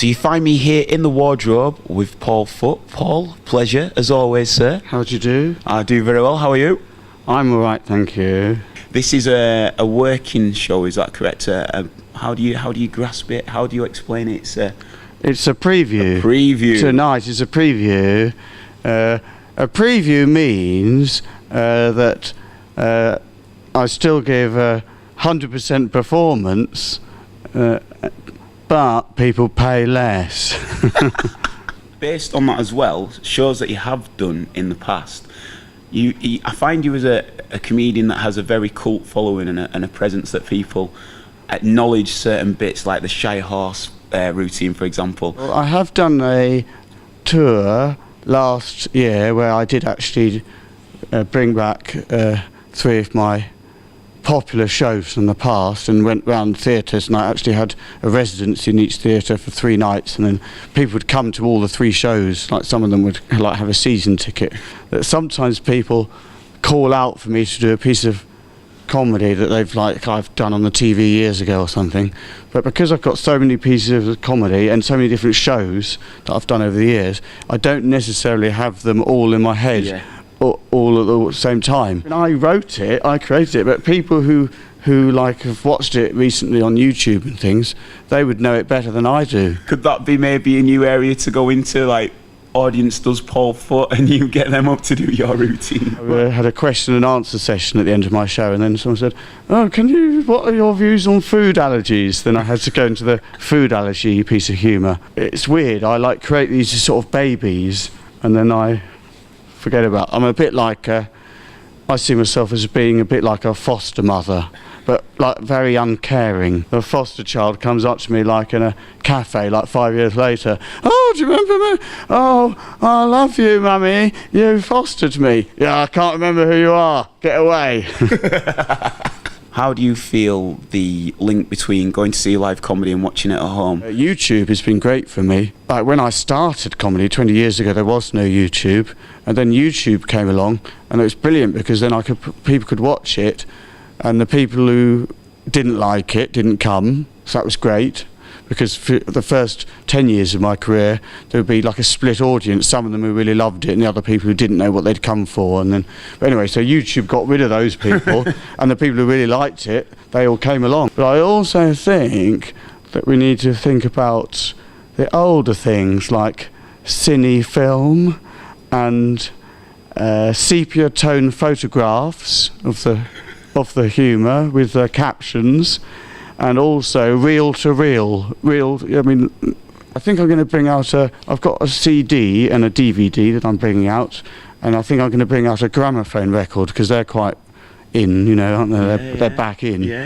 So you find me here in the wardrobe with Paul Foote. Paul, pleasure as always, sir. How do you do? I do very well. How are you? I'm all right, thank you. This is a working show, is that correct? How do you grasp it? How do you explain it? It's a preview. A preview. Tonight is a preview. A preview means that I still give a 100% performance, but people pay less. Based on that as well, shows that you have done in the past. I find you as a comedian that has a very cult following and a presence that people acknowledge certain bits, like the Shy Horse routine, for example. Well, I have done a tour last year where I did actually bring back 3 of my popular shows from the past and went round theatres, and I actually had a residence in each theatre for 3 nights, and then people would come to all the 3 shows. Like, some of them would like have a season ticket. That sometimes people call out for me to do a piece of comedy that I've done on the TV years ago or something, but because I've got so many pieces of comedy and so many different shows that I've done over the years, I don't necessarily have them all in my head. Yeah. All at the same time. When I wrote it, I created it, but people who like have watched it recently on YouTube and things, they would know it better than I do. Could that be maybe a new area to go into, like audience does Paul Foote and you get them up to do your routine? I had a question and answer session at the end of my show, and then someone said, "Oh, what are your views on food allergies?" Then I had to go into the food allergy piece of humour. It's weird, I create these sort of babies and then I forget about. I'm a bit like I see myself as being a bit like a foster mother, but like very uncaring. A foster child comes up to me like in a cafe like 5 years later. "Oh, do you remember me? Oh, I love you, mummy. You fostered me." "Yeah, I can't remember who you are. Get away." How do you feel the link between going to see live comedy and watching it at home? YouTube has been great for me. Like, when I started comedy 20 years ago, there was no YouTube, and then YouTube came along, and it was brilliant because then people could watch it, and the people who didn't like it didn't come, so that was great. Because for the first 10 years of my career, there would be like a split audience, some of them who really loved it and the other people who didn't know what they'd come for. And then, but anyway, so YouTube got rid of those people and the people who really liked it, they all came along. But I also think that we need to think about the older things like cine film and sepia tone photographs of the humour with the captions. And also reel to reel. I mean, I think I'm going to bring out I've got a CD and a DVD that I'm bringing out, and I think I'm going to bring out a gramophone record because they're quite in, you know, aren't they? They're back in. Yeah.